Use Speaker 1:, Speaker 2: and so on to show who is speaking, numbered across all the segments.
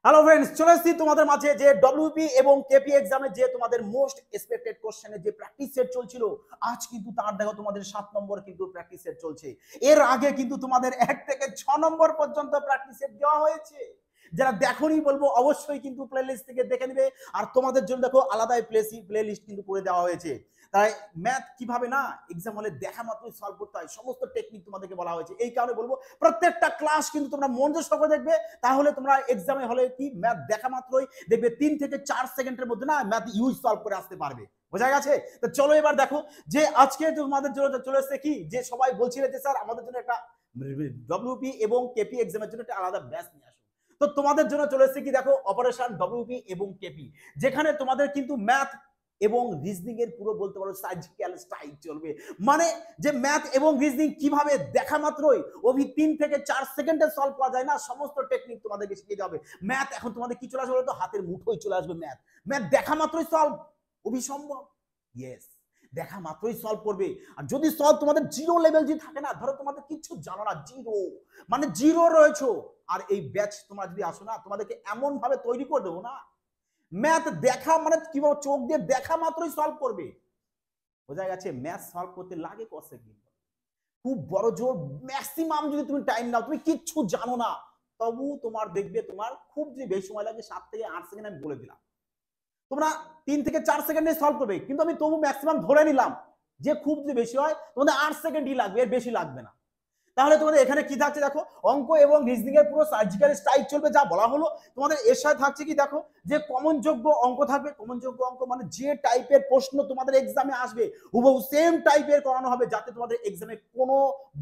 Speaker 1: Hello friends, চলে এসেছি তোমাদের মাঝে যে ডব্লিউপি এবং কেপি এক্সামের যে তোমাদের মোস্ট এক্সপেক্টেড কোশ্চেনের যে প্র্যাকটিস সেট চলছিল, আজ কিন্তু তার দেখো তোমাদের 7 নম্বর কিন্তু প্র্যাকটিস সেট চলছে। এর আগে কিন্তু তোমাদের 1 থেকে 6 নম্বর পর্যন্ত প্র্যাকটিস সেট দেওয়া হয়েছে। যারা দেখোনি বলবো অবশ্যই কিন্তু প্লে লিস্ট থেকে দেখে নেবে। আর তোমাদের জন্য দেখো আলাদাই প্লে লিস্ট কিন্তু করে দেওয়া হয়েছে। তাই ম্যাথ কিভাবে না এক্সাম হলে দেখা মাত্রই সলভ করতে হয়, সমস্ত টেকনিক তোমাদেরকে বলা হয়েছে। এই কারণে বলবো প্রত্যেকটা ক্লাস কিন্তু তোমরা মনোযোগ সহকারে দেখবে, তাহলে তোমরা এক্সামে হলে কি ম্যাথ দেখা মাত্রই দেখবে 3 থেকে 4 সেকেন্ডের মধ্যে না ম্যাথ ইউজ সলভ করে আসতে পারবে। বোঝা গেছে? তো চলো এবার দেখো যে আজকে তোমাদের জন্য চলে এসেছে কি, যে সবাই বলছিল যে স্যার আমাদের জন্য একটা ডব্লিউপি এবং কেপি এক্সামের জন্য একটা আলাদা ব্যাচ নিয়ে আসুন। তো তোমাদের জন্য চলে এসেছে কি দেখো অপারেশন ডব্লিউপি এবং কেপি, যেখানে তোমাদের কিন্তু ম্যাথ এবং রিজনিং এর পুরো বলতে পারো সার্জিক্যাল স্ট্রাইক চলবে। মানে যে ম্যাথ এবং রিজনিং কিভাবে দেখা মাত্রই অভি 3 থেকে 4 সেকেন্ডে সলভ করা যায় না, সমস্ত টেকনিক তোমাদেরকে শিখিয়ে দেওয়া হবে। ম্যাথ এখন তোমাদের কি চলে আসবে বলতো, হাতের মুঠোয় চলে আসবে ম্যাথ। ম্যাথ দেখা মাত্রই সলভ, অভিসম্ভব। ইয়েস, দেখা মাত্রই সলভ করবে। আর যদি সলভ তোমাদের জিরো লেভেল যদি থাকে না, ধরো তোমাদের কিছু জানো না, জিরো মানে জিরো রয়েছে, আর এই ব্যাচ তোমরা যদি আসো না, তোমাদেরকে এমন ভাবে তৈরি করে দেবো না, ম্যাথ দেখা মানে কি বলবো, চোখ দিয়ে দেখা মাত্রই সলভ করবে। বোঝা গেছে? ম্যাথ সলভ করতে লাগে কত সেকেন্ড, খুব বড় জোর ম্যাক্সিমাম যদি তুমি টাইম নাও, তুমি কিচ্ছু জানো না, তবু তোমার দেখবে তোমার খুব যে বেশি সময় লাগে 7 থেকে 8 সেকেন্ড আমি বলে দিলাম, তোমরা 3 থেকে 4 সেকেন্ডে সলভ করবে। কিন্তু আমি তবু ম্যাক্সিমাম ধরে নিলাম যে খুব যে বেশি হয় তোমাদের 8 সেকেন্ডই লাগবে, এর বেশি লাগবে না। তাহলে তোমাদের এখানে কি থাকছে দেখো, অঙ্ক এবং রিজনিং এর পুরো সার্জিক্যাল স্ট্রাইক চলবে যা বলা হলো। তোমাদের এর সাথে থাকছে কি দেখো, যে কমন যোগ্য অঙ্ক থাকবে। কমন যোগ্য অঙ্ক মানে যে টাইপের প্রশ্ন তোমাদের এক্সামে আসবে হুবহু সেম টাইপের করানো হবে, যাতে তোমাদের এক্সামে কোনো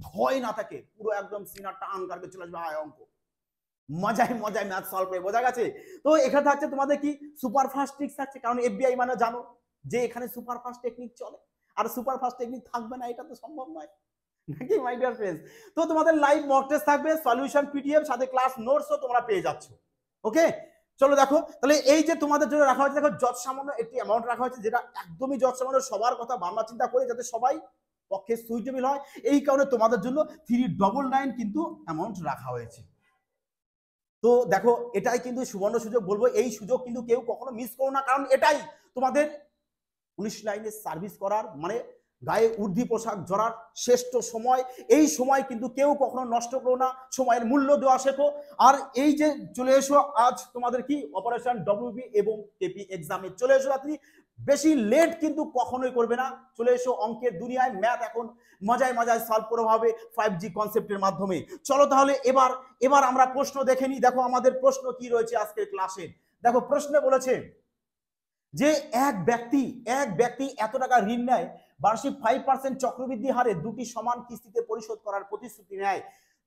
Speaker 1: ভয় না থাকে। পুরো একদম সিনা টান কাটবে চলে আসবে হায় অঙ্ক, মজায় মজায় ম্যাথ সলভ করে। বোঝা গেছে? তো এখানে থাকছে তোমাদের কি সুপার ফাস্ট ট্রিক্স থাকছে, কারণ এফবিআই মানে জানো যে এখানে সুপার ফাস্ট টেকনিক চলে। আর সুপার ফাস্ট টেকনিক থাকবে না এটা তো সম্ভব নয়, নাকি মাই ডিয়ার ফ্রেন্ডস? তো তোমাদের লাইভ মক টেস্ট থাকবে, সলিউশন পিডিএফ, সাথে ক্লাস নোটসও তোমরা পেয়ে যাচ্ছ। ওকে, চলো দেখো তাহলে এই যে তোমাদের জন্য রাখা হয়েছে, দেখো যত সামান্য একটি অ্যামাউন্ট রাখা হয়েছে, যেটা একদমই যত সামান্য, সবার কথা ভাবনা চিন্তা করে যাতে সবাই পক্ষে সুইটেবল হয়। এই কারণে তোমাদের জন্য 399 কিন্তু অ্যামাউন্ট রাখা হয়েছে। তো দেখো এটাই কিন্তু সুবর্ণ সুযোগ, বলবো এই সুযোগ কিন্তু কেউ কখনো মিস করো না, কারণ এটাই তোমাদের পুলিশ লাইনে সার্ভিস করার মানে গায়ে উর্দি পোশাক জড়ার শ্রেষ্ঠ সময়। এই সময় কিন্তু কেউ কখনো নষ্ট করো না, সময়ের মূল্য দেওয়া শেখো। আর এই যে চলে এসো আজ তোমাদের কি অপারেশন ডব্লিউবি এবং কেপি এক্সামে চলে এসো রাত্রি, বেশি লেট কিন্তু কখনোই করবে না। চলে এসো অঙ্কের দুনিয়ায়, ম্যাথ এখন মজায় মজায় সলভ করা হবে 5G কনসেপ্টের মাধ্যমে। চলো তাহলে এবার এবার আমরা প্রশ্ন দেখে নিই। দেখো আমাদের প্রশ্ন কি রয়েছে আজকের ক্লাসে। দেখো প্রশ্নে বলেছে যে এক ব্যক্তি এত টাকা ঋণ নেয়, বার্ষিক 5% চক্রবৃদ্ধি হারে 2টি সমান কিস্তিতে পরিশোধ করার প্রতিশ্রুতি নেয়,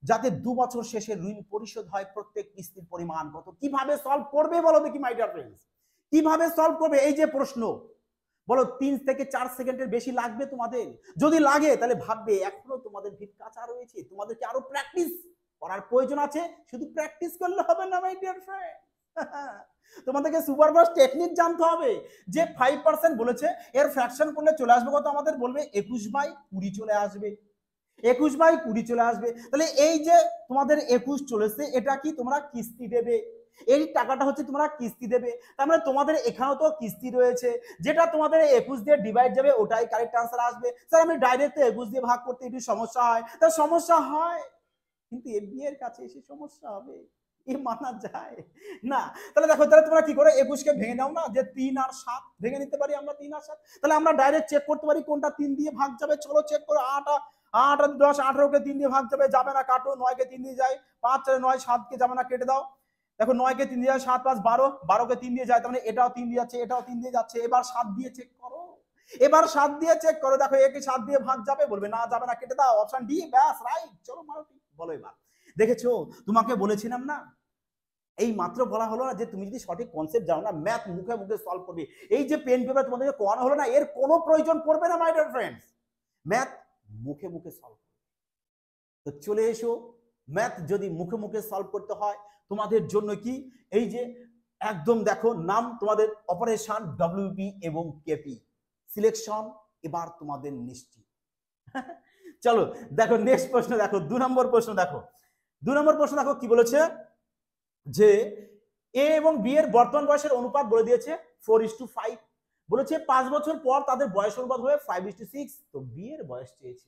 Speaker 1: যাতে 2 বছর শেষে ঋণ পরিশোধ হয়। প্রত্যেক কিস্তির পরিমাণ কত? কিভাবে সলভ করবে বলো দেখি মাই ডিয়ার ফ্রেন্ডস, কিভাবে সলভ করবে? এই যে প্রশ্ন, বলো 3 থেকে 4 সেকেন্ডের বেশি লাগবে তোমাদের? যদি লাগে তাহলে ভাববে এখনো তোমাদের ভিত কাঁচা রয়েছে, তোমাদেরকে আরো প্র্যাকটিস করার প্রয়োজন আছে। শুধু প্র্যাকটিস করলে হবে না মাই ডিয়ার ফ্রেন্ড, তোমাদেরকে সুপারফাস্ট টেকনিক জানতে হবে। যে 5% বলেছে, এর ফ্র্যাকশন করলে চলে আসবে কত? আমাদের বলবে 21/20 চলে আসবে, 21/20 চলে আসবে। তাহলে এই যে তোমাদের 21 চলেছে, এটা কি তোমরা কিস্তি দেবে, এই টাকাটা হচ্ছে তোমরা কিস্তি দেবে। তার মানে তোমাদের এখানেও তো কিস্তি রয়েছে, যেটা তোমাদের 21 দিয়ে ডিভাইড যাবে, ওটাই কারেক্ট আনসার আসবে। স্যার আমি ডাইরেক্ট 21 দিয়ে ভাগ করতে একটু সমস্যা হয়, তা সমস্যা হয়, কিন্তু এফবিআই এর কাছে এসে সমস্যা হবে, এ মানা যায় না। তাহলে দেখো, তাহলে তোমরা কি করে 21 কে ভেঙে নাও না, যে 3 আর 7 ভেঙে নিতে পারি আমরা, 3 আর 7। তাহলে আমরা ডাইরেক্ট চেক করতে পারি কোনটা 3 দিয়ে ভাগ যাবে। চলো চেক করো। 8 আর 10, 18 কে 3 দিয়ে ভাগ যাবে, যাবে না, কাটো। 9 কে 3 দিয়ে যায়, 5 4 9, 7 কে যাবে না, কেটে দাও। দেখো 9 কে 3 দিয়ে যায়, 7 5 12, 12 কে 3 দিয়ে যায়, তার মানে এটাও 3 দিয়ে যাচ্ছে, এটাও 3 দিয়ে যাচ্ছে। এবার 7 দিয়ে চেক করো, এবার 7 দিয়ে চেক করো। দেখো একে 7 দিয়ে ভাগ যাবে, বলবে না যাবে না, কেটে দাও, অপশন ডি, ব্যাস রাইট। চলো মারো ঠিক। বলো এবার, দেখেছো তোমাকে বলেছিলাম না, এই মাত্র বলা হলো না যে তুমি যদি সঠিক কনসেপ্ট জানো না, ম্যাথ মুখে মুখে সলভ করবে। এই যে পেন পেপার তোমাদেরকে করানো হলো না, এর কোনো প্রয়োজন পড়বে না মাই ডিয়ার ফ্রেন্ডস, ম্যাথ মুখে মুখে সলভ। তো চলে এসো, ম্যাথ যদি মুখে মুখে সলভ করতে হয় তোমাদের জন্য কি, এই যে একদম দেখো নাম তোমাদের অপারেশন ডব্লিউপি এবং কেপি সিলেকশন এবার তোমাদের নিশ্চিত। চলো দেখো নেক্সট প্রশ্ন, দেখো 2 নম্বর প্রশ্ন। দেখো 2 নম্বর প্রশ্ন, দেখো কি বলেছে যে এ এবং বি এর বর্তমান বয়সের অনুপাত বলে দিয়েছে 4:5। বলেছে 5 বছর পর তাদের বয়স অনুপাত হবে 5:6। তো বি এর বয়স চেয়েছে।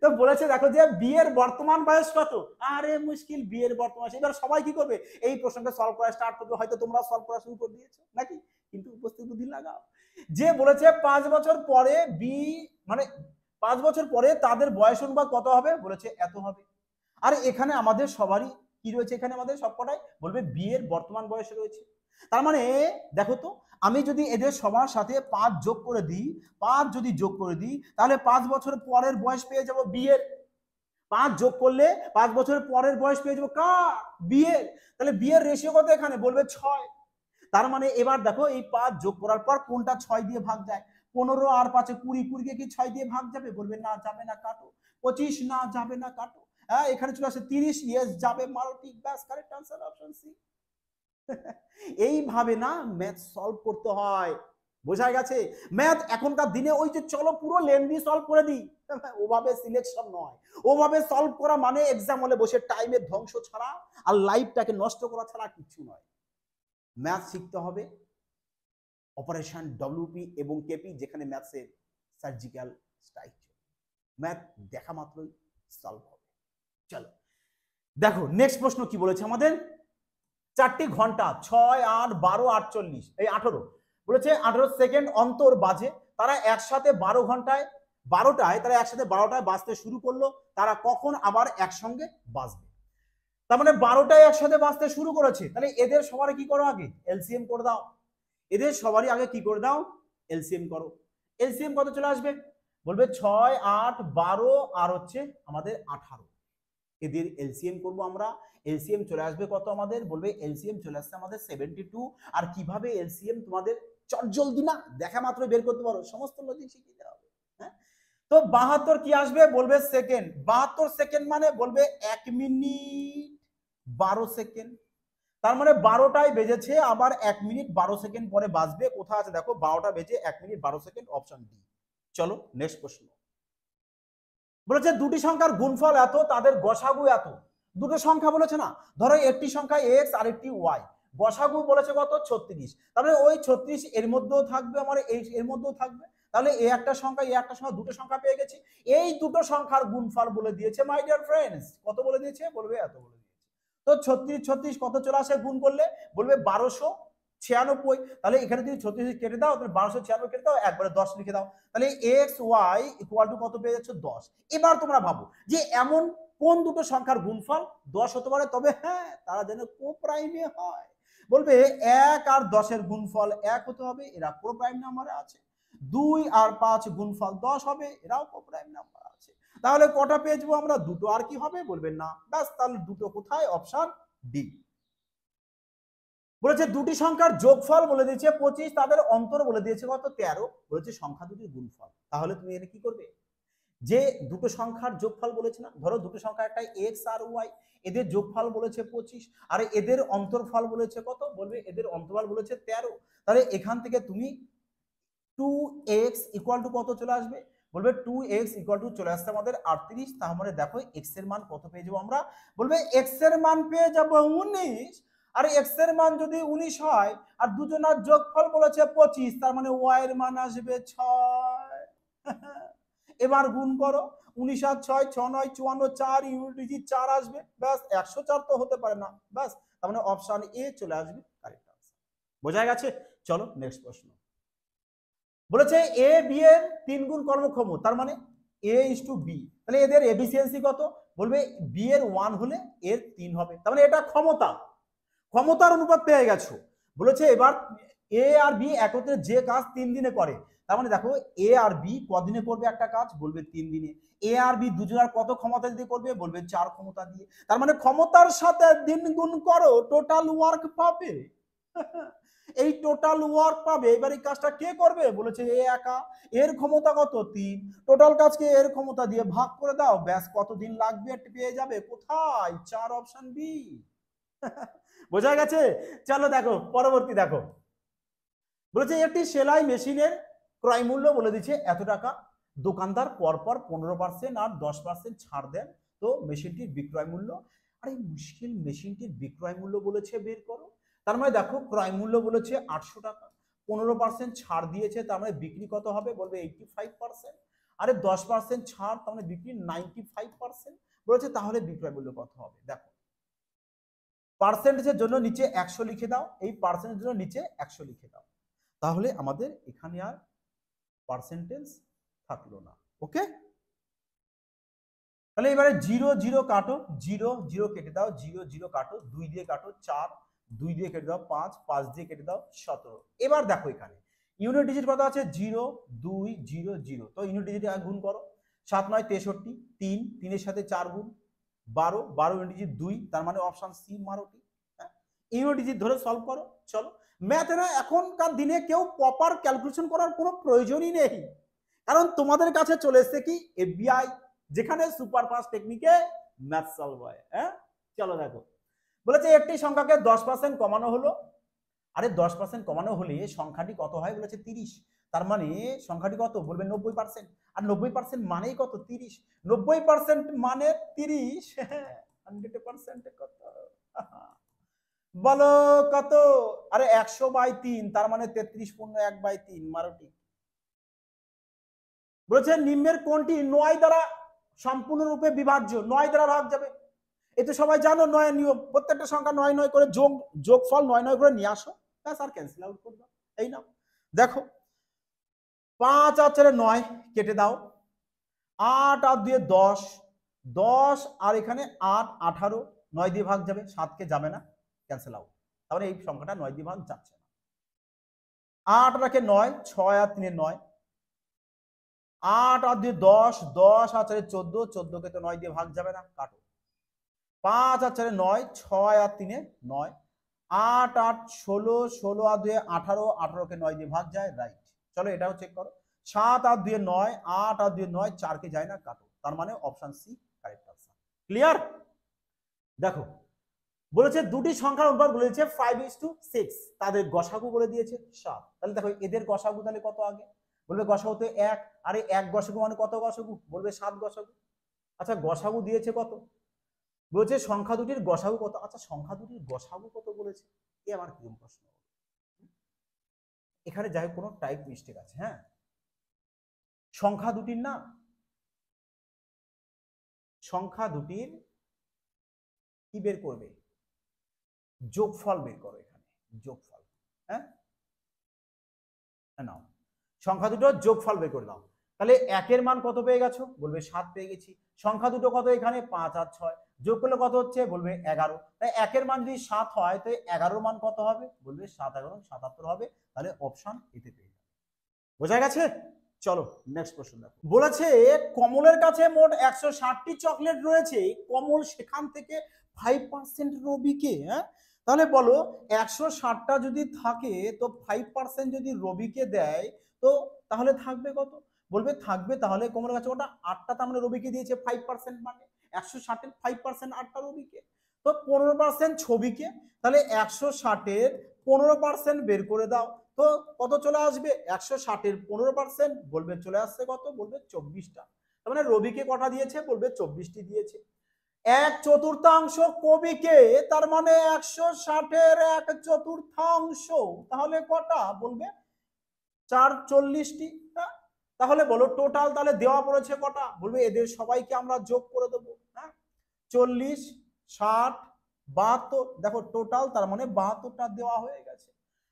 Speaker 1: তো বলেছে দেখো যে বি এর বর্তমান বয়স কত, আরে মুশকিল, বি এর বর্তমান বয়স। এবার সবাই কি করবে, এই প্রশ্নটা সলভ করা স্টার্ট করবে, হয়তো তোমরা সলভ করা শুরু করে দিয়েছো নাকি, কিন্তু উপস্থিত বুদ্ধি লাগাও। যে বলেছে 5 বছর পরে বি, মানে 5 বছর পরে তাদের বয়স অনুপাত কত হবে, বলেছে এত হবে। আর এখানে আমাদের সবারই কি রয়েছে, এখানে আমাদের সবকটাই বলবে বি এর বর্তমান বয়স রয়েছে। তার মানে দেখো তো, আমি যদি এদের সবার সাথে 5 যোগ করে দিই, 5 যদি যোগ করে দিই, তাহলে 5 বছর পরের বয়স পেয়ে যাব বি এর। 5 যোগ করলে 5 বছরের পরের বয়স পেয়ে যাবো কার, বি এর। তাহলে বি এর রেশিও কত এখানে, বলবে 6। তার মানে এবার দেখো এই 5 যোগ করার পর কোনটা 6 দিয়ে ভাগ যায়, 15 আর 5 20, 20 কে কি 6 দিয়ে ভাগ যাবে, বলবে না যাবে না, কাটো। 25 না যাবে না, কাটো। হ্যাঁ, এখানে চলে আসে 30, ইয়েস যাবে, মারো ঠিক, ব্যাস কারেক্ট আনসার অপশন সি। এইভাবে না ম্যাথ সলভ করতে হয়, বোঝা গেছে। ম্যাথ এখনকার দিনে ওই যে চলো পুরো লেন্দি সলভ করে দিই, ওভাবে সিলেকশন নয়। ওভাবে সলভ করা মানে এক্সাম হলে বসে টাইমের ধ্বংস ছাড়া আর লাইফটাকে নষ্ট করা ছাড়া কিছু নয়। ম্যাথ শিখতে হবে অপারেশন ডব্লিউপি এবং কেপি, যেখানে ম্যাথসের সার্জিক্যাল স্ট্রাইক, ম্যাথ দেখা মাত্রই সলভ হবে। চলো দেখো নেক্সট প্রশ্ন কি বলেছে আমাদের, 4টি ঘন্টা 6, 8, 12, 48, এই 18 বলেছে 18 সেকেন্ড অন্তর বাজে, তারা একসাথে 12 ঘন্টায় 12টায়, তারা একসাথে 12টায় বাজতে শুরু করলো, তারা কখন আবার একসঙ্গে বাজবে। তার মানে 12টায় একসাথে বাজতে শুরু করেছে, তাহলে এদের সবারই কি করো, আগে এলসিএম করে দাও। এদের সবারই আগে কি করে দাও, এলসিএম করো। এলসিএম কত চলে আসবে, বলবে 6, 8, 12 আর হচ্ছে আমাদের 18। এদের এলসিএম করব আমরা, এলসিএম চলে আসবে কত আমাদের, বলবে এলসিএম চলে আসছে আমাদের 72। আর কিভাবে এলসিএম তোমাদের চটজলদি না দেখা মাত্র বের করতে পারো, সমস্ত লজিক শিখিয়ে দেওয়া হবে। হ্যাঁ, তো 72 কি আসবে, বলবে সেকেন্ড। 72 সেকেন্ড মানে বলবে 1 মিনিট 12 সেকেন্ড। তার মানে 12টায় বেজেছে, আবার 1 মিনিট 12 সেকেন্ড পরে বাজবে। কোথায় আছে দেখো, 12টা বেজে 1 মিনিট 12 সেকেন্ড, অপশন ডি। চলো নেক্সট প্রশ্ন। বলেছে দুটি সংখ্যার গুণফল এত, তাদের গসাগু এত। দুটো সংখ্যা বলেছে না, ধরো একটি সংখ্যা এক্স আর একটি ওয়াই, গসাগু বলেছে কত, 36। তাহলে ওই 36 এর মধ্যেও থাকবে, আমার এর মধ্যেও থাকবে। তাহলে এ একটা সংখ্যা, এ একটা সংখ্যা, দুটো সংখ্যা পেয়ে গেছি। এই দুটো সংখ্যার গুণফল বলে দিয়েছে মাই ডিয়ার ফ্রেন্ডস, কত বলে দিয়েছে, বলবে এত বলে দিয়েছে। তো 36 36 কত চলে আসে গুণ করলে, বলবে 1296। তাহলে এখানে যদি 36 কেটে দাও, তাহলে 1296 কেটে দাও, একবারে 10 লিখে দাও। তাহলে এক্স ওয়াই ইকুয়াল টু কত পেয়ে যাচ্ছে, 10। এবার তোমরা ভাবো যে এমন কোন দুটো সংখ্যার গুণফল 10 হতে পারে, তবে হ্যাঁ তারা যেন কোপ্রাইমে হয়। বলবে 1 আর 10-এর গুণফল 1 হতে হবে, এরা কোপ্রাইম নাম্বারে আছে। 2 আর 5 গুণফল 10 হবে, এরাও কোপ্রাইম নাম্বার আছে। তাহলে কটা পেয়ে যাবো আমরা, দুটো। আর কি হবে, বলবেন না, ব্যাস তাহলে দুটো কোথায়, অপশন ডি। বলেছে দুটি সংখ্যার যোগফল বলে দিয়েছে 25, তাদের অন্তর বলে দিয়েছে কত, 13। বলেছে সংখ্যা দুটির গুণফল। তাহলে তুমি এর কি করবে, যে দুটো সংখ্যার যোগফল বলেছে না, ধরো দুটো সংখ্যা একটা এক্স আর ওয়াই, এদের যোগফল বলেছে 25, আর এদের অন্তরফল বলেছে কত, বলবে এদের অন্তরফল বলেছে 13। তাহলে এখান থেকে তুমি 2x ইকুয়াল টু কত চলে আসবে, বলবে 2x ইকুয়াল টু চলে আসছে আমাদের 38। তার মানে দেখো x এর মান কত পেয়ে যাবো আমরা, বলবে x এর মান পেয়ে যাবো 19। আর x এর মান যদি 19 হয়, আর দুজনের যোগফল বলেছে 25, তার মানে y এর মান আসবে 6। এবার গুণ করো, 19 আর 6, 6 9 54, 4 ইউনিট ডিজিট 4 আসবে, ব্যাস 104 তো হতে পারে না, ব্যাস তার মানে অপশন এ চলে আসবে কারেক্ট আনসার। বোঝা গেছে। চলো নেক্সট প্রশ্ন। বলেছে এ বি এর 3 গুণ কর্মক্ষম, তার মানে এ ইস টু বি, তাহলে এদের এফিসিয়েন্সি কত, বলবে বি এর 1 হলে এর 3 হবে। তার মানে এটা ক্ষমতা, ক্ষমতার অনুপাত পেয়ে গেছো। বলেছে এবার এ আর বি একত্রে যে কাজ 3 দিনে করে, তার মানে দেখো এ আর বি কদিনে করবে একটা কাজ, বলবে 3 দিনে। এ আর বি দুজনের কত ক্ষমতা দিয়ে করবে, বলবে 4 ক্ষমতা দিয়ে। তার মানে ক্ষমতার সাথে দিন গুণ করো, টোটাল ওয়ার্ক পাবে। এই টোটাল ওয়ার্ক পাবে। এবার এই কাজটা কে করবে, বলেছে এ একা, এর ক্ষমতা কত, 3। টোটাল কাজকে এর ক্ষমতা দিয়ে ভাগ করে দাও, ব্যাস কতদিন লাগবে পেয়ে যাবে, কোথায়, 4, অপশন বি। বোঝা গেছে। চলো দেখো পরবর্তী দেখো। বলেছে একটি সেলাই মেশিনের ক্রয় মূল্য বলে দিচ্ছে এত টাকা, দোকানদার পরপর 15% আর 10% ছাড় দেন, তো মেশিনটির বিক্রয় মূল্য আরে মুশকিল, মেশিনটির বিক্রয় মূল্য বলেছে বের করো। তার মানে দেখো ক্রয় মূল্য বলেছে 800 টাকা, 15% ছাড় দিয়েছে, তার মানে বিক্রি কত হবে? বলবে 85%। আরে 10% ছাড়, তার মানে বিক্রি 95% বলেছে, তাহলে বিক্রয় মূল্য কত হবে? দেখো পার্সেন্টেজের জন্য নিচে 100 লিখে দাও, এই পার্সেন্টেজের জন্য নিচে 100 লিখে দাও, তাহলে আমাদের এখানে আর পার্সেন্টেজ থাকলো না। ওকে, তাহলে এবারে 0 0 কাটো, 0 0 কেটে দাও, 0 0 কাটো, 2 দিয়ে কাটো 4, 2 দিয়ে কেটে দাও 5, 5 দিয়ে কেটে দাও 17। এবার দেখো এখানে ইউনিট ডিজিট কত আছে? 0 2 0 0, তো ইউনিট ডিজিট গুণ করো, 7 9 63, 3 3 এর সাথে 4 গুণ 12, 12 ইউনিট ডিজিট 2, তার মানে অপশন সি 12টি। ইউনিট ডিজিট ধরে সলভ করো। চলো, ম্যাথে না এখনকার দিনে কেউ প্রপার ক্যালকুলেশন করার কোনো প্রয়োজনই নেই, কারণ তোমাদের কাছে চলে এসছে কি এফবিআই, যেখানে সুপার ফাস্ট টেকনিকে ম্যাথ সলভ হয়। হ্যাঁ, চলো দেখো বলেছে একটি সংখ্যাকে 10% কমানো হলো। আরে 10% কমানো হলে সংখ্যাটি কত হয়? বলেছে 30, তার মানে সংখ্যাটি কত? বলবে 90%। আর 90% মানেই কত? 30। 90% মানে 30, 100% কত? বলো কত? আরে 100/3, তার মানে 33 পূর্ণ 1/3, মারোটি। বলেছে নিম্নের কোনটি 9 দ্বারা সম্পূর্ণরূপে বিভাজ্য? 9 দ্বারা ভাগ যাবে, এই তো সবাই জানো 9 নিয়ম, প্রত্যেকটা সংখ্যা 9 9 করে যোগফল 9 9 করে নিয়ে আসো, ব্যাস আর ক্যান্সেল আউট করে দাও। এই নাও দেখো 5 আর 4 9 কেটে দাও, 8 আর 2 10, 10 আর এখানে 8 18, 9 দিয়ে ভাগ যাবে, 7 কে যাবে না, ক্যান্সেল আউট। তাহলে এই সংখ্যাটা 9 দিয়ে ভাগ যাচ্ছে না। 8 রাখে 9, 6 আর 3 9, 8 আর 2 10, 10 আর 4 14, 14 কে তো 9 দিয়ে ভাগ যাবে না, কাটো। 5 আর 4 9, 6 আর 3 9, 8 8 16, 16 আর 2 18, 18 কে 9 দিয়ে ভাগ যায়, রাইট। চলো এটাও চেক করো, 7 আর 2 9, 8 আর 2 9, 4 কে যায় না, কাটো। তার মানে option C correct answer. Clear? দেখো বলেছে দুটি সংখ্যার অনুপাত বলেছে 5:6, তাদের গসাগু বলে দিয়েছে 7। তাহলে দেখো এদের গসাগু তাহলে কত আগে? বলবে গসাগুতে 1, আরে 1 গসাগু মানে কত গসাগু? বলবে 7 গসাগু। আচ্ছা গসাগু দিয়েছে কত? বলছে সংখ্যা দুটির গসাগু কত? আচ্ছা সংখ্যা দুটির গসাগু কত বলেছে, এ আমার কিরকম প্রশ্ন? এখানে যাই হোক কোনো টাইপ মিস্টেক আছে। হ্যাঁ, সংখ্যা দুটির না, সংখ্যা দুটির কি বের করবে? যোগফল বের করো, এখানে যোগফল। হ্যাঁ, নাও সংখ্যা দুটোর যোগফল বের করে দাও। তাহলে 1 এর মান কত পেয়ে গেছো? বলবে 7 পেয়ে গেছি। সংখ্যা দুটো কত? এখানে 5 আর 6, যোগ করলে কত হচ্ছে? বলবে 11। তাই 1 এর মান যদি 7 হয় তো 11 এর মান কত হবে? বলবে 7 11 77 হবে। তাহলে অপশন এতে পেয়ে যাবে। বোঝা গেছে? চলো নেক্সট প্রশ্ন দেখো। বলেছে কমলের কাছে মোট 160টি চকলেট রয়েছে, কমল সেখান থেকে 5% রবিকে, হ্যাঁ তাহলে বলো 160টা যদি থাকে তো 5% যদি রবিকে দেয় তো তাহলে থাকবে কত? বলবে থাকবে, তাহলে কমলের কাছে ওটা 8টা, তার মানে রবিকে দিয়েছে 5%, মানে 160-এর 5% 8টা রবিকে, তো 15% ছবিকে, তাহলে 160-এর 15% বের করে দাও, তো কত চলে আসবে? 160-এর 15% বলবে চলে আসছে কত? বলবে 24টা। তার মানে রবিকে কটা দিয়েছে? বলবে 24টি দিয়েছে। 1/4 কবিকে, তার মানে 160-এর 1/4, তাহলে কটা? বলবে 440টি। তাহলে বলো টোটাল তাহলে দেওয়া পড়েছে কটা? বলবে এদের সবাইকে আমরা যোগ করে দেবো। হ্যাঁ, 40 60 72, দেখো টোটাল তার মানে 72টা দেওয়া হয়ে গেছে।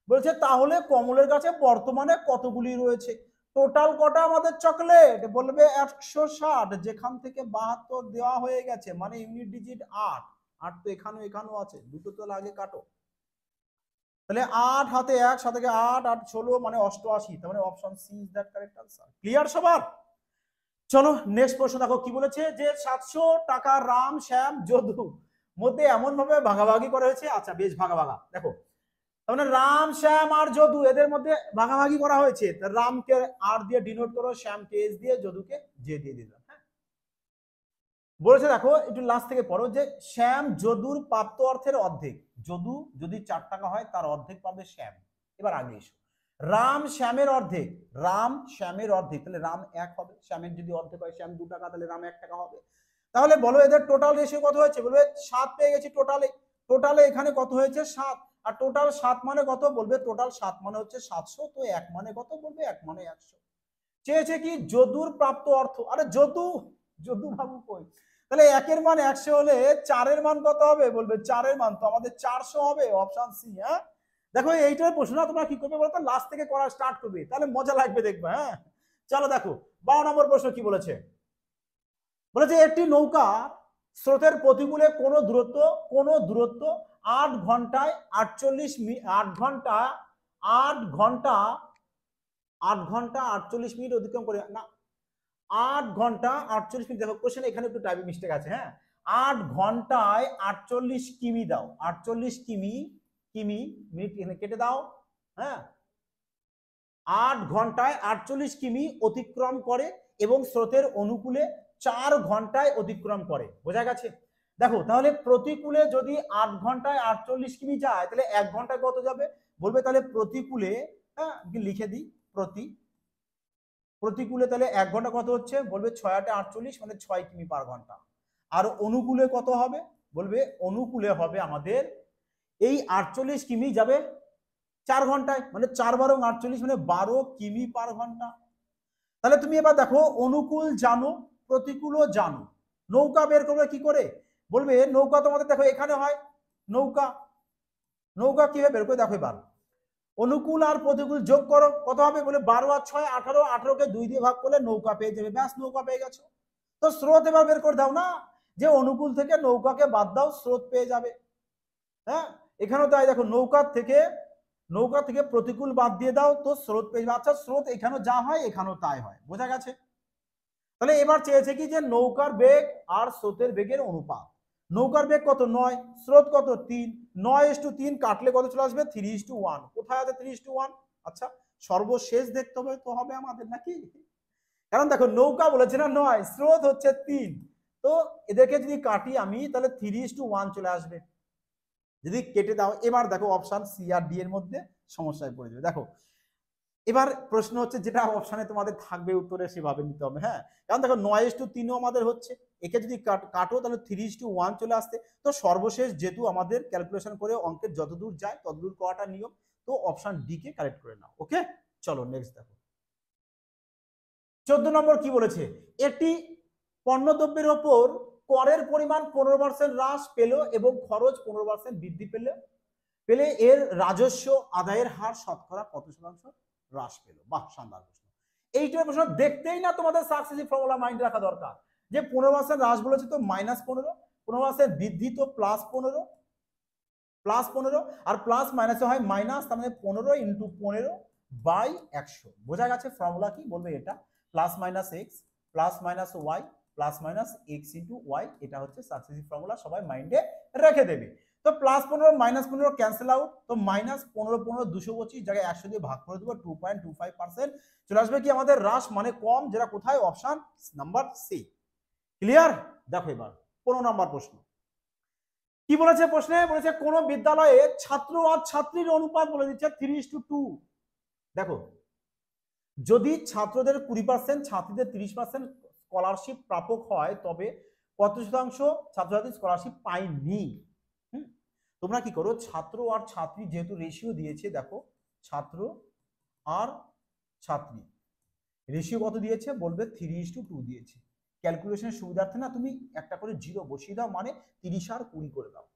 Speaker 1: বলছে তাহলে কমলের কাছে বর্তমানে কতগুলি রয়েছে? টোটাল কটা আমাদের চকলেট? বলবে 160, যেখান থেকে 72 দেওয়া হয়ে গেছে, মানে ইউনিট ডিজিট 8, 8 তো এখানেও আছে, দুটো তো লাগে, কাটো। তাহলে 8 হাতে 1, 7 থেকে 8 8 16, মানে 88, তার মানে option C is that correct answer. Clear সবার? চলো নেক্সট প্রশ্ন দেখো কি বলেছে, যে 700 টাকা রাম শ্যাম যদু মধ্যে এমন ভাবে ভাগাভাগি করা হয়েছে। আচ্ছা বেশ, ভাগাভাগা দেখো, তার মানে রাম শ্যাম আর যদু এদের মধ্যে ভাগাভাগি করা হয়েছে। রামকে আর দিয়ে ডিনোট করো, শ্যামকে এস দিয়ে, যদুকে জে দিয়ে দিলাম। হ্যাঁ, বলেছে দেখো একটু লাস্ট থেকে পড়ো, যে শ্যাম যদুর প্রাপ্ত অর্থের অর্ধেক, যদু যদি 4 টাকা হয় তার অর্ধেক পাবে শ্যাম। এবার আগে এসো, রাম শ্যামের অর্ধেক, রাম শ্যামের অর্ধেক, তাহলে রাম 1 হবে, শ্যামের যদি অর্ধেক হয় শ্যাম 2 টাকা, তাহলে রাম 1 টাকা হবে। তাহলে বলো এদের টোটাল রেশিও কত হয়েছে, বলবে 7 পেয়ে গেছি টোটালে। টোটালে এখানে কত হয়েছে 7, আর টোটাল 7 মানে কত, বলবে টোটাল 7 মানে হচ্ছে 700, তো 1 মানে কত, বলবে 1 মানে 100। চেয়েছে কি যদুর প্রাপ্ত অর্থ, আরে যদু, যদু বাবু কই, তাহলে 1 এর মান 100 হলে 4 এর মান কত হবে, বলবে 4 এর মান তো আমাদের 400 হবে, অপশন সি। হ্যাঁ দেখো এইটার প্রশ্ন না তোমরা কি করবে বলতো, লাস্ট থেকে করা স্টার্ট করবে, তাহলে মজা লাগবে দেখবে। হ্যাঁ চলো দেখো 12 নম্বর প্রশ্ন কি বলেছে, বলেছে একটি নৌকা স্রোতের প্রতিকূলে কোন দূরত্ব 8 ঘন্টায় 48 8 ঘন্টা 8 ঘন্টা 8 ঘন্টা 48 মিনিট অতিক্রম করে, না 8 ঘন্টা 48 মিনিট, দেখো কোশ্চেন এখানে একটু টাইপিং মিস্টেক আছে। হ্যাঁ 8 ঘন্টায় 48 কিমি দাও, 48 কিমি, কিমি মিনিট এখানে কেটে দাও। হ্যাঁ 8 ঘন্টায় 48 কিমি অতিক্রম করে এবং স্রোতের অনুকূলে 4 ঘন্টায় অতিক্রম করে, বোঝা গেছে। দেখো তাহলে প্রতিকূলে যদি 8 ঘন্টায় 48 কিমি যায়, তাহলে 1 ঘন্টায় কত যাবে, বলবে তাহলে প্রতিকূলে, হ্যাঁ লিখে দিই, প্রতিকূলে তাহলে 1 ঘন্টা কত হচ্ছে, বলবে 6 8 48 মানে 6 কিমি পার ঘন্টা। আর অনুকূলে কত হবে, বলবে অনুকূলে হবে আমাদের এই 48 কিমি যাবে 4 ঘন্টায়, মানে 4 12 48 মানে 12 কিমি পার ঘন্টা। তাহলে তুমি এবার দেখো অনুকূল জানো, প্রতিকূলও জানো, নৌকা বের করবে কি করে, বলবে নৌকা তোমাদের দেখো এখানে হয়, নৌকা নৌকা কিভাবে বের করে দেখো, এবার অনুকূল আর প্রতিকূল যোগ করো কত হবে, বলে 12 আর 6 18, 18কে 2 দিয়ে ভাগ করলে নৌকা পেয়ে যাবে, ব্যাস নৌকা পেয়ে গেছো। তো স্রোত এবার বের করে দাও না, যে অনুকূল থেকে নৌকাকে বাদ দাও, স্রোত পেয়ে যাবে। হ্যাঁ এখানেও তাই, দেখো নৌকা থেকে প্রতিকূল বাদ দিয়ে দাও, তো স্রোত পেয়ে যাবে। আচ্ছা স্রোত এখানেও যা হয় এখানেও তাই হয়, বোঝা গেছে। তাহলে এবার চেয়েছে কি যে নৌকার বেগ আর স্রোতের বেগের অনুপাত, নৌকার বেগ কত 9, স্রোত কত 3, 9:3 কাটলে কত চলে আসবে 3:1, কোথায় আছে 3:1, আচ্ছা সর্বশেষ দেখতে হবে তো হবে আমাদের নাকি, কারণ দেখো নৌকা বলেছে না 9, স্রোত হচ্ছে 3, তো এদেরকে যদি কাটি আমি তাহলে 3:1 চলে আসবে, যদি কেটে দাও। এবার দেখো অপশন সি আর ডি এর মধ্যে সমস্যায় পড়ে যাবে। দেখো এবার প্রশ্ন হচ্ছে যেটা অপশনে তোমাদের থাকবে উত্তরে সেভাবে নিতে হবে। হ্যাঁ কারণ দেখো 9:3 আমাদের হচ্ছে, একে যদি কাটো তাহলে 3:1 চলে আসছে, তো সর্বশেষ যেহেতু আমাদের ক্যালকুলেশন করে অঙ্কের যতদূর যায় ততদূর করাটা নিয়ম, তো অপশন ডি কে কারেক্ট করে নাও। ওকে চলো নেক্সট দেখো 14 নম্বর কি বলেছে, এটি পণ্যদ্রব্যের ওপর করের পরিমাণ 15% হ্রাস পেল এবং খরচ 15% বৃদ্ধি পেলে এর রাজস্ব আদায়ের হার শতকরা কত শতাংশ হ্রাস পেল। বাহ শানদার প্রশ্ন, এইটার প্রশ্ন দেখতেই না তোমাদের সাকসেসিভ ফর্মুলা মাইন্ড রাখা দরকার, যে 15% হ্রাস বলেছে তো -15, 15% বৃদ্ধি তো +15, আর প্লাস মাইনাসে হয় মাইনাস, তার মানে 15 × 15/100, বোঝা গেছে। ফর্মুলা কি, বলবে এটা +-x +-y +-x × y, এটা হচ্ছে সাকসেসিভ ফর্মুলা, সবাই মাইন্ডে রেখে দেবে। তো +15 -15 ক্যান্সেল আউট, তো -15 15 225, জায়গায় 100 দিয়ে ভাগ করে দেবো, 2.25% চলে আসবে কি আমাদের হ্রাস মানে কম, যেটা কোথায় অপশন নাম্বার সি। ক্লিয়ার। দেখো এবার 15 নম্বর প্রশ্ন কি বলেছে, প্রশ্নে বলেছে কোন বিদ্যালয়ে ছাত্র আর ছাত্রীর অনুপাত বলে দিচ্ছে 3:2। দেখো যদি ছাত্রদের 20%, ছাত্রীদের 30% স্কলারশিপ প্রাপক হয়, তবে কত শতাংশ ছাত্রছাত্রী স্কলারশিপ পায়নি। তোমরা কি করো, ছাত্র আর ছাত্রী যেহেতু রেশিও দিয়েছে, দেখো ছাত্র আর ছাত্রী রেশিও কত দিয়েছে, বলবে 3:2 দিয়েছে। ক্যালকুলেশনের সুবিধার্থে না তুমি একটা করে 0 বসিয়ে দাও, মানে 30 আর 20 করে দাও,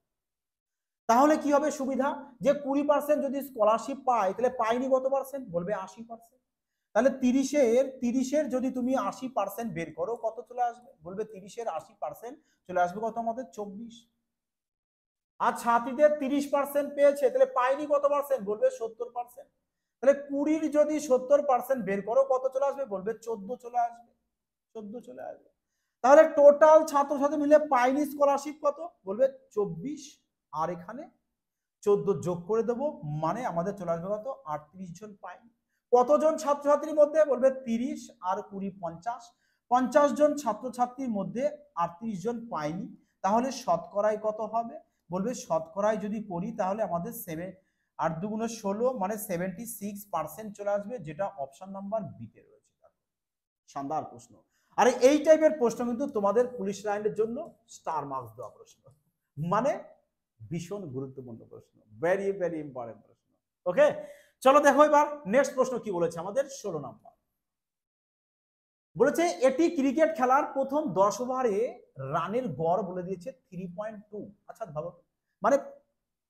Speaker 1: তাহলে কি হবে সুবিধা, যে 20% যদি স্কলারশিপ পায় তাহলে পাইনি কত পার্সেন্ট, বলবে 80%। তাহলে 30-এর যদি তুমি 80% বের করো কত চলে আসবে, বলবে 30-এর 80% চলে আসবে কত আমাদের 24। আর ছাত্রীদের 30% পেয়েছে, তাহলে পাইনি কত পার্সেন্ট, বলবে 70%। তাহলে 20-র যদি 70% বের করো কত চলে আসবে, বলবে 14 চলে আসবে, 14 চলে আসবে। তাহলে টোটাল ছাত্রছাত্রী মিলে পাইনি স্কলারশিপ কত, বলবে 24, আর এখানে 14 যোগ করে দেবো, মানে আমাদের চলে আসবে কত 38 জন পাইনি। কতজন ছাত্রছাত্রীর মধ্যে, বলবে 30 আর 20 50, 50 জন ছাত্রছাত্রীর মধ্যে 38 জন পাইনি, তাহলে শতকরায় কত হবে, বলবে শতকরায় যদি করি তাহলে আমাদের 8 2 16 মানে 76% চলে আসবে, যেটা অপশন নাম্বার বি তে রয়েছে। শানদার প্রশ্ন। আর এই টাইপের প্রশ্ন কিন্তু তোমাদের পুলিশ লাইনের জন্য স্টার মার্কস দেওয়া প্রশ্ন, মানে ভীষণ গুরুত্বপূর্ণ প্রশ্ন, ভেরি ভেরি ইম্পর্টেন্ট প্রশ্ন। ওকে, চলো দেখো এবার নেক্সট প্রশ্ন কি বলেছে আমাদের 16 নাম্বার। বলেছে এটি ক্রিকেট খেলার প্রথম 10 ওভারে রানের গড় বলে দিয়েছে 3.2। আচ্ছা ভালো, মানে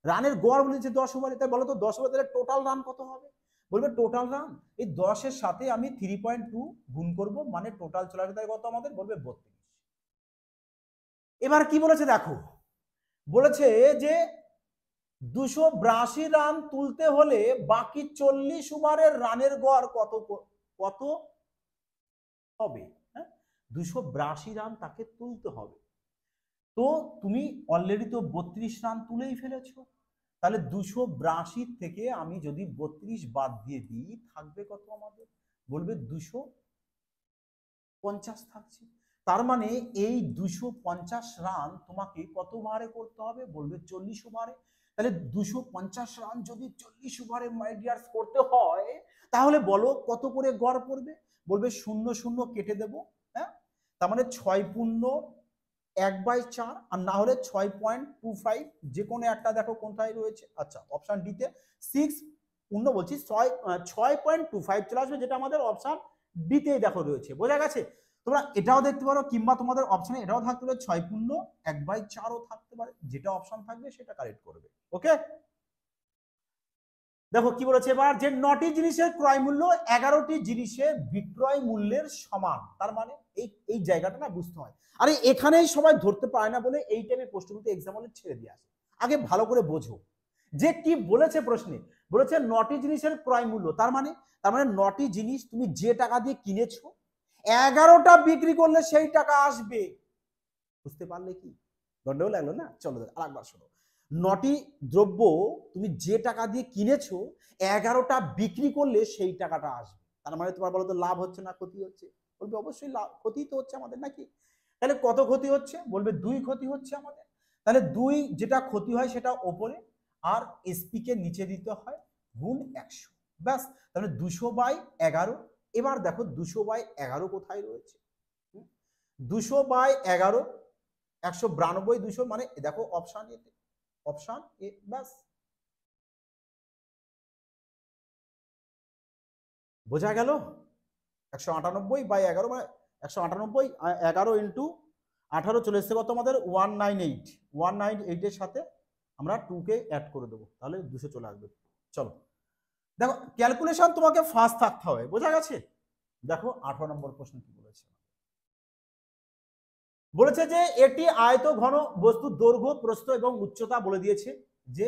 Speaker 1: রানের গড় বলে দিয়েছে 10 ওভারে, তাই বলো তো 10 ওভারে তাহলে টোটাল রান কত হবে? বলবে টোটাল রান এই 10 এর সাথে আমি 3.2 গুণ করব, মানে টোটাল চলে আসবে কত আমাদের? বলবে 32। এবার কি বলেছে দেখো, বলেছে যে 282 রান তুলতে হলে বাকি 40 ওভারের রানের গড় কত কত হবে? হ্যাঁ, 282 রান তাকে তুলতে হবে। তো তুমি অলরেডি তো 32 রান তুলেই ফেলেছো, তাহলে 282 থেকে আমি যদি 32 বাদ দিয়ে দিই থাকবে কত আমাদের? বলবে 250 থাকছে। তার মানে এই 250 রান তোমাকে কত ওভারে করতে হবে? বলবে 40 ওভারে। তাহলে 250 রান যদি 40 ওভারে মাই ডিয়ার্স করতে হয়, তাহলে বলো কত করে গড় পড়বে? বলবে 0 কেটে দেবো। হ্যাঁ, তার মানে 6/1/4, আর না হলে 6.25, যে কোনো একটা দেখো কোনটায় রয়েছে। আচ্ছা, অপশন ডিতে 6 বলছি 6.25 চলে আসবে, যেটা আমাদের অপশন ডিতেই দেখো রয়েছে। বোঝা গেছে? তোমরা এটাও দেখতে পারো, কিংবা তোমাদের অপশনে এটাও থাকতে পারে, 6.1/4ও থাকতে পারে, যেটা অপশন থাকবে সেটা কারেক্ট করবে। ওকে, দেখো কি বলেছে এবার, যে 9টি জিনিসের ক্রয় মূল্য 11টি জিনিসের বিক্রয় মূল্যের সমান। তার মানে এই জায়গাটা না বুঝতে হয়। আরে এখানেই সবাই ধরতে পারে না বলে এই টাইপের প্রশ্নগুলো এক্সাম হলে ছেড়ে দিয়ে আসে। আগে ভালো করে বোঝো যে কি বলেছে প্রশ্নে। বলেছে 9টি জিনিসের ক্রয় মূল্য, তার মানে 9টি জিনিস তুমি যে টাকা দিয়ে কিনেছো, 11টা বিক্রি করলে সেই টাকা আসবে। বুঝতে পারলে কি? গন্ডগোল লাগলো না? চলো আরেকবার শোনো। 9টি দ্রব্য তুমি যে টাকা দিয়ে কিনেছো, 11টা বিক্রি করলে সেই টাকাটা আসবে। তার মানে তোমার বলো তো লাভ হচ্ছে না ক্ষতি হচ্ছে? বলবে অবশ্যই লাভ, ক্ষতি তো হচ্ছে আমাদের নাকি? তাহলে কত ক্ষতি হচ্ছে? বলবে 2 ক্ষতি হচ্ছে আমাদের। তাহলে 2 যেটা ক্ষতি হয় সেটা ওপরে, আর এসপি কে নিচে দিতে হয়, গুণ 100। ব্যাস, তাহলে 200/11। এবার দেখো 200/11 কোথায় রয়েছে? 200/11 192, 200, মানে দেখো অপশন এ, অপশন এ। ব্যাস, বোঝা গেল? 198/11, মানে 198, 11 ইন্টু 18 চলে এসছে কত আমাদের? 198। 198 এর সাথে আমরা 2 কে অ্যাড করে দেবো, তাহলে 200 চলে আসবে। চলো দেখো, ক্যালকুলেশন তোমাকে ফাস্ট থাকতে হবে। বোঝা গেছে? দেখো 18 নম্বর প্রশ্ন কি বলেছে। বলেছে যে এটি আয়ত ঘন বস্তুর দৈর্ঘ্য, প্রস্থ এবং উচ্চতা বলে দিয়েছে, যে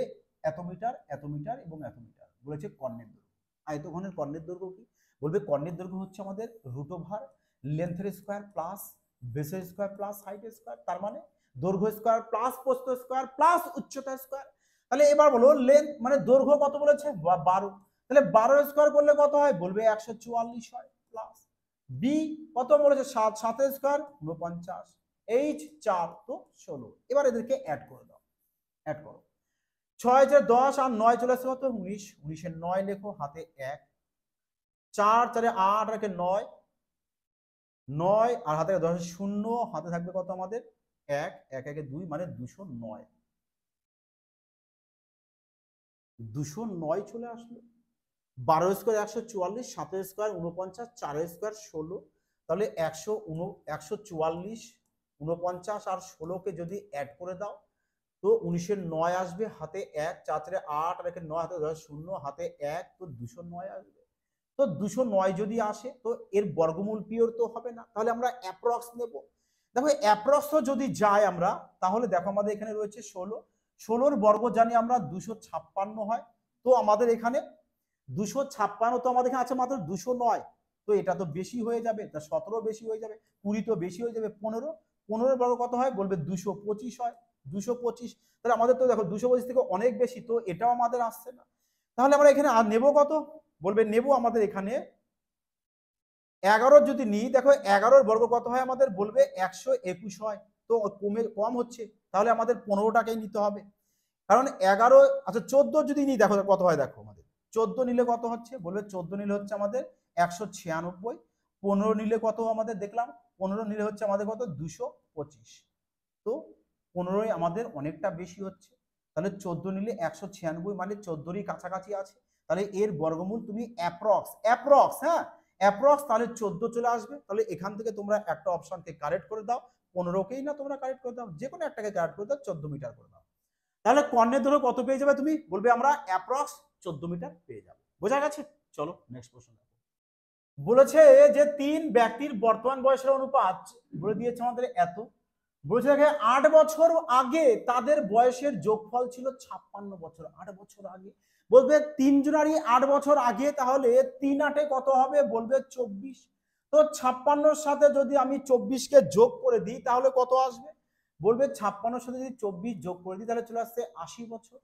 Speaker 1: এত মিটার, এত মিটার এবং এত মিটার। বলেছে কর্ণের দৈর্ঘ্য। আয়ত ঘনের কর্ণের দৈর্ঘ্য কি? বলবে কর্ণের দৈর্ঘ্য হচ্ছে আমাদের √, লেন্থের স্কোয়ার প্লাস বেসের স্কোয়ার প্লাস হাইটের স্কোয়ার। তার মানে দৈর্ঘ্য স্কোয়ার প্লাস প্রস্থ স্কোয়ার প্লাস উচ্চতা স্কোয়ার। তাহলে এবার বলো লেন্থ মানে দৈর্ঘ্য কত বলেছে? 12। তাহলে 12 স্কোয়ার করলে কত হয়? বলবে 144 হয়। প্লাস বি কত বলেছে? 7, 7 স্কোয়ার 49, এইচ 4 তো 16। এবার এদেরকে অ্যাড করে দাও, অ্যাড করো। 6 4 10 আর 9 চলে আসছে কত? 19। 19 এর 9 লেখো, হাতে 1, 4 4 8 আর 9, 9 আর হাতে 10 0, হাতে থাকবে কত আমাদের? 1, 1 1 2, মানে 209। 209 চলে আসলো। 12 স্কোয়ার 144, 7 স্কোয়ার 49, 4 স্কোয়ার 16। তাহলে 144, 49 আর 16 কে যদি অ্যাড করে দাও তো 19 এর 9 আসবে, হাতে 1, 4 4 8 আর 9, হাতে 10 0, হাতে 1, তো 209 আসবে। তো 209 যদি আসে তো এর বর্গমূল পিওর তো হবে না, তাহলে আমরা অ্যাপ্রক্স নেব। দেখো অ্যাপ্রক্সও যদি যায় আমরা, তাহলে দেখো আমাদের এখানে রয়েছে 16, 16 বর্গ জানি আমরা 256 হয়। তো আমাদের এখানে 256, তো আমাদের এখানে আছে মাত্র 209। তো এটা তো বেশি হয়ে যাবে, তা 17 বেশি হয়ে যাবে, 20 তো বেশি হয়ে যাবে, 15, 15 বর্গ কত হয়? বলবে 225 হয়। 225, তাহলে আমাদের তো দেখো 225 থেকে অনেক বেশি, তো এটাও আমাদের আসছে না। তাহলে আমরা এখানে আর নেব কত? বলবে নেব আমাদের এখানে 11 যদি নিই, দেখো 11 বর্গ কত হয় আমাদের? বলবে 121 হয়। তো কম হচ্ছে, তাহলে আমাদের 15টাকেই নিতে হবে। কারণ 11, আচ্ছা 14 যদি নিই, দেখো কত হয়, দেখো আমাদের 14 নিলে কত হচ্ছে? বলবে 14 নিলে হচ্ছে আমাদের 196। 15 নিলে কত আমাদের দেখলাম? 15 নিলে হচ্ছে আমাদের কত 225, তো 15 আমাদের অনেকটা বেশি হচ্ছে, তাহলে 14 নিলে 196 মানে 14-ই কাছাকাছি আছে, তাহলে এর বর্গমূল তুমি অ্যাপ্রক্স হ্যাঁ অ্যাপ্রক্স তাহলে 14 চলে আসবে। তাহলে এখান থেকে তোমরা একটা অপশনকে কারেক্ট করে দাও, 15কেই না তোমরা কারেক্ট করে দাও, যে কোনো একটাকে কারেক্ট করে দাও, 14 মিটার করে দাও। তাহলে কর্ণের দৈর্ঘ্য কত পেয়ে যাবে তুমি, বলবে আমরা অ্যাপ্রক্স 14 মিটার পেয়ে যাবো। বোঝা গেছে? চলো নেক্সট প্রশ্ন দেখো। বলেছে যে 3 ব্যক্তির বর্তমান বয়সের অনুপাত বলে দিয়েছে আমাদের এত, বলেছে দেখে 8 বছর আগে তাদের বয়সের যোগফল ছিল 56 বছর। 8 বছর আগে বলবে 3 জনারই 8 বছর আগে, তাহলে 3 8 কত হবে, বলবে 24। তো 56-র সাথে যদি আমি 24কে যোগ করে দিই তাহলে কত আসবে, বলবে 56-র সাথে যদি 24 যোগ করে দিই তাহলে চলে আসছে 80 বছর।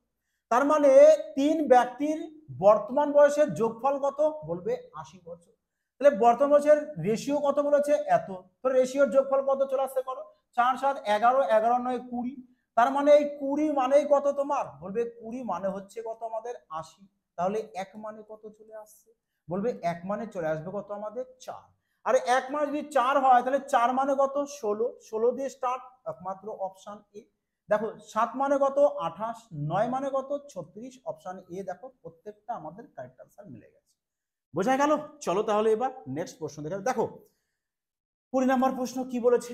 Speaker 1: তার মানে 3 ব্যক্তির বর্তমান বয়সের যোগফল কত, বলবে 80 বছর। তাহলে বর্তমান বয়সের রেশিও কত বলেছে এত, তো রেশিওর যোগফল কত চলে আসছে করো, 4 7 11, 11 9 20, তার মানে এই 20 মানেই কত তোমার, বলবে 20 মানে হচ্ছে কত আমাদের 80। তাহলে 1 মানে কত চলে আসছে, বলবে 1 মানে চলে আসবে কত আমাদের 4। আর 1 মানে যদি 4 হয় তাহলে 4 মানে কত 16, 16 দিয়ে স্টার্ট, একমাত্র অপশন এ। দেখো 7 মানে কত 28, 9 মানে কত 36, অপশন এ দেখো প্রত্যেকটা আমাদের কারেক্ট আনসার মিলে গেছে। বোঝা গেল? চলো তাহলে এবার নেক্সট প্রশ্ন দেখে দেখো 20 নম্বর প্রশ্ন কি বলেছে,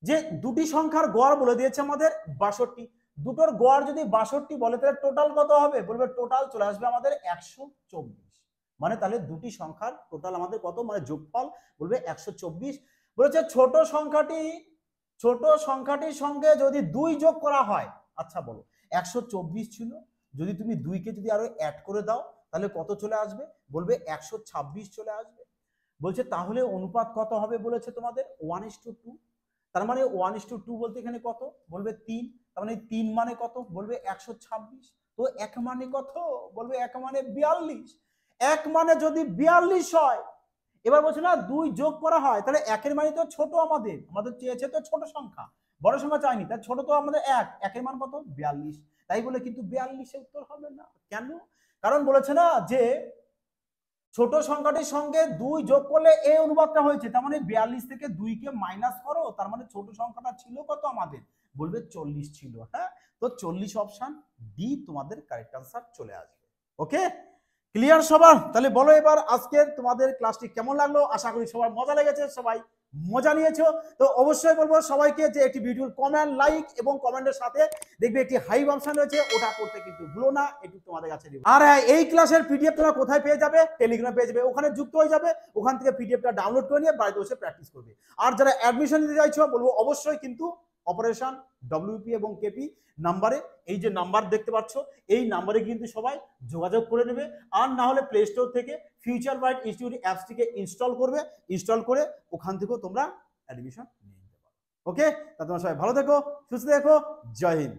Speaker 1: যে দুটি সংখ্যার গড় বলে দিয়েছে আমাদের 62, দুটোর গড় যদি 62 বলে তাহলে টোটাল কত হবে, বলবে টোটাল চলে আসবে আমাদের 124। মানে তাহলে দুটি সংখ্যার টোটাল আমাদের কত, মানে যোগফল বলবে 124। বলেছে ছোট সংখ্যাটির সঙ্গে যদি 2 যোগ করা হয়, আচ্ছা বলো 124 ছিল, যদি তুমি 2কে যদি আরো অ্যাড করে দাও তাহলে কত চলে আসবে, বলবে 126 চলে আসবে। বলছে তাহলে অনুপাত কত হবে বলেছে তোমাদের 1:2, তার মানে 1:2 বলতে এখানে কত, বলবে 3, তার মানে 3 মানে কত, বলবে 126। তো 1 মানে কত, বলবে 1 মানে 42। 1 মানে যদি 42 হয়, এবার বলছে না 2 যোগ করা হয়, তাহলে 1 এর মানে তো ছোট, আমাদের চেয়েছে তো ছোট সংখ্যা, বড় সংখ্যা চাইনি, তাই ছোট তো আমাদের 1, 1 এর মান কত 42, তাই বলে কিন্তু 42 এর উত্তর হবে না। কেন, কারণ বলেছে না যে ছোট সংখ্যাটির সঙ্গে 2 যোগ করলে এই অনুপাতটা হয়েছে, তার মানে 42 থেকে 2 কে মাইনাস করো, তার মানে ছোট সংখ্যাটা ছিল কত আমাদের, বলবে 40 ছিল। হ্যাঁ, তো 40 অপশন ডি তোমাদের কারেক্ট আনসার চলে আসবে। ওকে, ক্লিয়ার সবার? তাহলে বলো এবার আজকের তোমাদের ক্লাসটি কেমন লাগলো, আশা করি সবার মজা লেগেছে, সবাই মজা নিয়েছো। তো অবশ্যই বলবো সবাইকে যে একটি ভিডিওর কমেন্ট, লাইক এবং কমেন্টের সাথে দেখবে একটি হাইপ অপশন রয়েছে, ওটা করতে কিন্তু ভুলো না, একটু তোমাদের কাছে দিব। আর এই ক্লাসের পিডিএফ তোমরা কোথায় পেয়ে যাবে, টেলিগ্রামে পেয়ে যাবে, ওখানে যুক্ত হয়ে যাবে, ওখান থেকে পিডিএফটা ডাউনলোড করে নিয়ে বাড়িতে বসে প্র্যাকটিস করবে। আর যারা অ্যাডমিশন নিতে চাইছো বলবো অবশ্যই কিন্তু অপারেশন ডব্লিউপি এবং কেপি নাম্বারে, এই যে নাম্বার দেখতে পাচ্ছ এই নাম্বারে কিন্তু সবাই যোগাযোগ করে নেবে। আর না হলে প্লে স্টোর থেকে ফিউচার ব্রাইট ইনস্টিটিউট অ্যাপসটিকে ইনস্টল করবে, ইনস্টল করে ওখান থেকেও তোমরা অ্যাডমিশন নিয়ে নিতে পারো। ওকে, তা তোমরা সবাই ভালো থেকো, সুস্থ থেকো, জয় হিন্দ।